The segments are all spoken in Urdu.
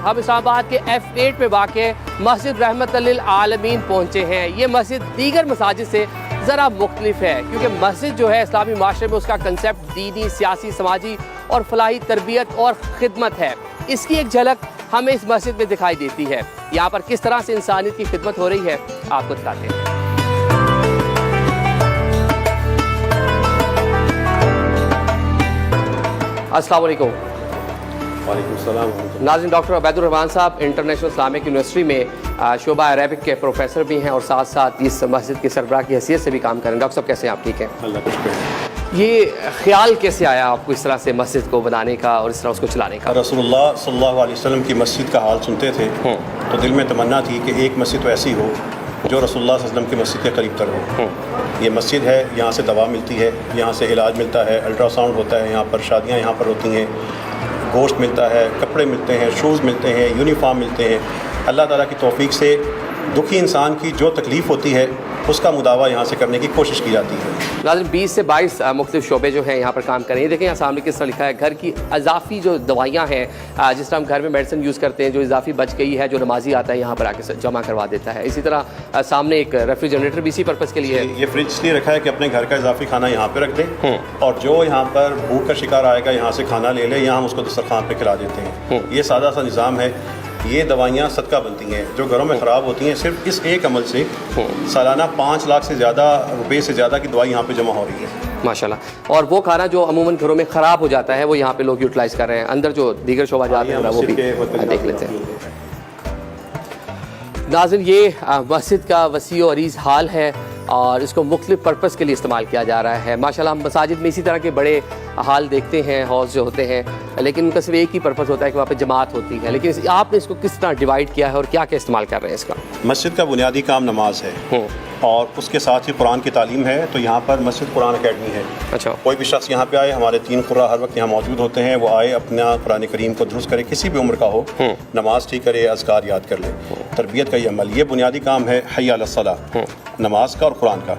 ہم اسلام آباد کے F8 میں واقع مسجد رحمت للعالمین پہنچے ہیں۔ یہ مسجد دیگر مساجد سے ذرا مختلف ہے کیونکہ مسجد جو ہے اسلامی معاشرے میں اس کا کنسیپٹ دینی، سیاسی، سماجی اور فلاحی تربیت اور خدمت ہے۔ اس کی ایک جھلک ہمیں اس مسجد میں دکھائی دیتی ہے۔ یہاں پر کس طرح سے انسانیت کی خدمت ہو رہی ہے آپ کو بتاتے ہیں۔ السلام علیکم۔ وعلیکم السلام۔ ناظرین، ڈاکٹر عبید الرحمان صاحب انٹرنیشنل اسلامک یونیورسٹی میں شعبہ عربک کے پروفیسر بھی ہیں اور ساتھ ساتھ اس مسجد کی سربراہ کی حیثیت سے بھی کام کریں۔ ڈاکٹر صاحب کیسے ہیں آپ؟ ٹھیک ہیں، اللہ کا شکر ہے۔ یہ خیال کیسے آیا آپ کو اس طرح سے مسجد کو بنانے کا اور اس طرح اس کو چلانے کا؟ رسول اللہ صلی اللہ علیہ وسلم کی مسجد کا حال سنتے تھے تو دل میں تمنا تھی کہ ایک مسجد تو ایسی ہو جو رسول اللہ صلی اللہ علیہ وسلم کی مسجد کے قریب تر ہو۔ یہ مسجد ہے، یہاں سے دوا ملتی ہے، یہاں سے علاج ملتا ہے، الٹرا ساؤنڈ ہوتا ہے، یہاں پر شادیاں یہاں پر ہوتی ہیں، گوشت ملتا ہے، کپڑے ملتے ہیں، شوز ملتے ہیں، یونیفارم ملتے ہیں۔ اللہ تعالیٰ کی توفیق سے دکھی انسان کی جو تکلیف ہوتی ہے اس کا مداوع یہاں سے کرنے کی کوشش کی جاتی ہے۔ ناظرین، 20 سے 22 مختلف شعبے جو ہیں یہاں پر کام کر رہے ہیں۔ دیکھیں یہاں سامنے کس طرح لکھا ہے، گھر کی اضافی جو دوائیاں ہیں، جس طرح ہم گھر میں میڈیسن یوز کرتے ہیں، جو اضافی بچ گئی ہے، جو نمازی آتا ہے یہاں پر آ کے جمع کروا دیتا ہے۔ اسی طرح سامنے ایک ریفریجریٹر بھی اسی پرپز کے لیے ہے۔ یہ فریج اس لیے رکھا ہے کہ اپنے گھر کا اضافی کھانا یہاں پہ رکھ دیں اور جو یہاں پر بھوک کا شکار آئے گا یہاں سے کھانا لے لے، یہاں ہم اس کو دسترخوان پہ کھلا دیتے ہیں۔ یہ سادہ سا نظام ہے۔ یہ دوائیاں صدقہ بنتی ہیں جو گھروں میں خراب ہوتی ہیں، صرف اس ایک عمل سے سالانہ 5 لاکھ سے زیادہ روپے سے زیادہ کی دوائی یہاں پہ جمع ہو رہی ہے ماشاءاللہ۔ اور وہ کھانا جو عموماً گھروں میں خراب ہو جاتا ہے وہ یہاں پہ لوگ یوٹیلائز کر رہے ہیں۔ اندر جو دیگر شعبہ جات ہیں وہ بھی دیکھ لیتے ہیں۔ ناظرین، یہ مسجد کا وسیع و عریض حال ہے اور اس کو مختلف پرپس کے لیے استعمال کیا جا رہا ہے۔ ماشاءاللہ ہم مساجد میں اسی طرح کے بڑے حال دیکھتے ہیں، ہالس جو ہوتے ہیں، لیکن ان کا صرف ایک ہی پرپس ہوتا ہے کہ وہاں پہ جماعت ہوتی ہے، لیکن آپ نے اس کو کس طرح ڈیوائڈ کیا ہے اور کیا کیا استعمال کر رہے ہیں اس کا؟ مسجد کا بنیادی کام نماز ہے اور اس کے ساتھ ہی قرآن کی تعلیم ہے، تو یہاں پر مسجد قرآن اکیڈمی ہے۔ اچھا، کوئی بھی شخص یہاں پہ آئے، ہمارے 3 قرآ ہر وقت یہاں موجود ہوتے ہیں، وہ آئے اپنا قرآن کریم کو درست کرے، کسی بھی عمر کا ہو، نماز ٹھیک کرے، اذکار یاد کر لے۔ تربیت کا یہ عمل، یہ بنیادی کام ہے حی علی الصلاۃ، نماز کا اور قرآن کا۔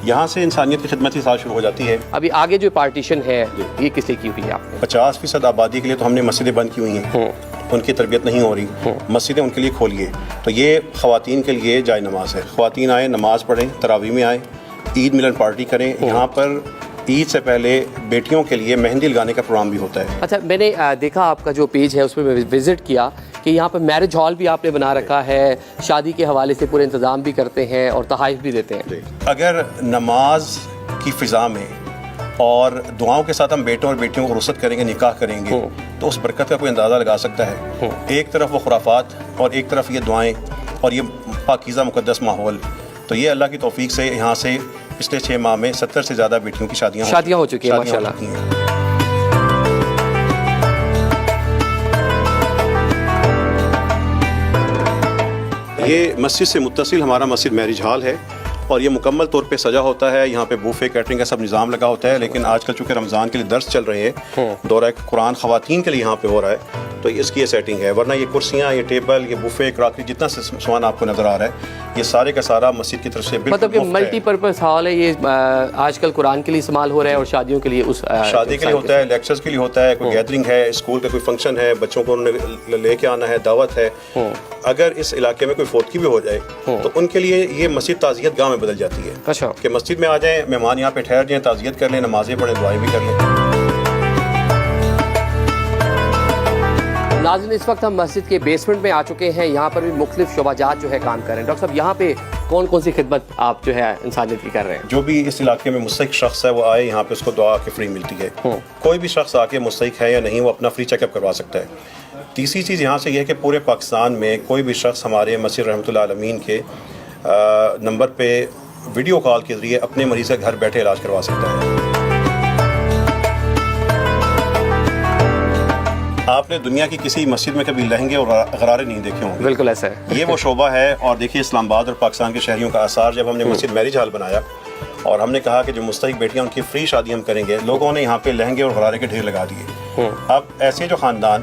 یہاں سے انسانیت کی خدمت ہی ساتھ شروع ہو جاتی ہے۔ ابھی آگے جو پارٹیشن ہے یہ کس لیے کی ہوئی ہے آپ نے؟ 50% آبادی کے لیے تو ہم نے مسجدیں بند کی ہوئی ہیں، ان کی تربیت نہیں ہو رہی، مسجدیں ان کے لیے کھولیے۔ تو یہ خواتین کے لیے جائے نماز ہے، خواتین آئیں، نماز پڑھیں، تراویح میں آئیں، عید ملن پارٹی کریں۔ یہاں پر عید سے پہلے بیٹیوں کے لیے مہندی لگانے کا پروگرام بھی ہوتا ہے۔ اچھا، میں نے دیکھا آپ کا جو پیج ہے اس میں وزٹ کیا کہ یہاں پہ میرج ہال بھی آپ نے بنا رکھا ہے، شادی کے حوالے سے پورے انتظام بھی کرتے ہیں اور تحائف بھی دیتے ہیں۔ اگر نماز کی فضا میں اور دعاؤں کے ساتھ ہم بیٹوں اور بیٹیوں کو رخصت کریں گے، نکاح کریں گے، تو اس برکت کا کوئی اندازہ لگا سکتا ہے۔ ایک طرف وہ خرافات اور ایک طرف یہ دعائیں اور یہ پاکیزہ مقدس ماحول، تو یہ اللہ کی توفیق سے یہاں سے پچھلے 6 ماہ میں 70 سے زیادہ بیٹیوں کی شادیاں ہو چکی ہیں ماشاءاللہ۔ یہ مسجد سے متصل ہمارا مسجد میرج ہال ہے اور یہ مکمل طور پہ سجا ہوتا ہے۔ یہاں پہ بوفے کیٹرنگ کا سب نظام لگا ہوتا ہے، لیکن آج کل چونکہ رمضان کے لیے درس چل رہے ہیں، دورہ قرآن خواتین کے لیے یہاں پہ ہو رہا ہے، تو اس کی یہ سیٹنگ ہے۔ ورنہ یہ کرسیاں، یہ ٹیبل، یہ بوفے، کراکری، جتنا سامان آپ کو نظر آ رہا ہے، یہ سارے کا سارا مسجد کی طرف سے مطلب کہ ملٹی پرپز ہال ہے یہ۔ آج کل قرآن کے لیے استعمال ہو رہا ہے اور شادیوں کے لیے، شادی کے لیے ہوتا ہے، لیکچرز کے لیے ہوتا ہے، کوئی گیدرنگ ہے، اسکول کا کوئی فنکشن ہے، بچوں کو لے کے آنا ہے، دعوت ہے۔ اگر اس علاقے میں کوئی فوتگی بھی ہو جائے تو ان کے لیے یہ مسجد تعزیت گاہ میں بدل جاتی ہے۔ اچھا، کہ مسجد میں آ جائیں، مہمان یہاں پہ ٹھہر جائیں، تعزیت کر لیں، نمازیں پڑھیں، دعائیں بھی کر لیں۔ ناظرین، اس وقت ہم مسجد کے بیسمنٹ میں آ چکے ہیں، یہاں پر بھی مختلف شعبہ جات جو ہے کام کر رہے ہیں۔ ڈاکٹر صاحب، یہاں پہ کون کون سی خدمت آپ جو ہے انسانیت کی کر رہے ہیں؟ جو بھی اس علاقے میں مستحق شخص ہے وہ آئے، یہاں پہ اس کو دعا کی فری ملتی ہے۔ کوئی بھی شخص آ کے مستحق ہے یا نہیں، وہ اپنا فری چیک اپ کروا سکتا ہے۔ تیسری چیز یہاں سے یہ ہے کہ پورے پاکستان میں کوئی بھی شخص ہمارے مسجد رحمت اللہ عالمین کے نمبر پہ ویڈیو کال کے ذریعے اپنے مریض کا گھر بیٹھے علاج کروا سکتا ہے۔ آپ نے دنیا کی کسی مسجد میں کبھی لہنگے اور غرارے نہیں دیکھے ہوں گے۔ بالکل ایسا ہے، یہ وہ شعبہ ہے۔ اور دیکھیے اسلام آباد اور پاکستان کے شہریوں کا آثار، جب ہم نے مسجد میرج ہال بنایا اور ہم نے کہا کہ جو مستحق بیٹیاں ان کی فری شادی ہم کریں گے، لوگوں نے یہاں پہ لہنگے اور غرارے کے ڈھیر لگا دیے۔ اب ایسے جو خاندان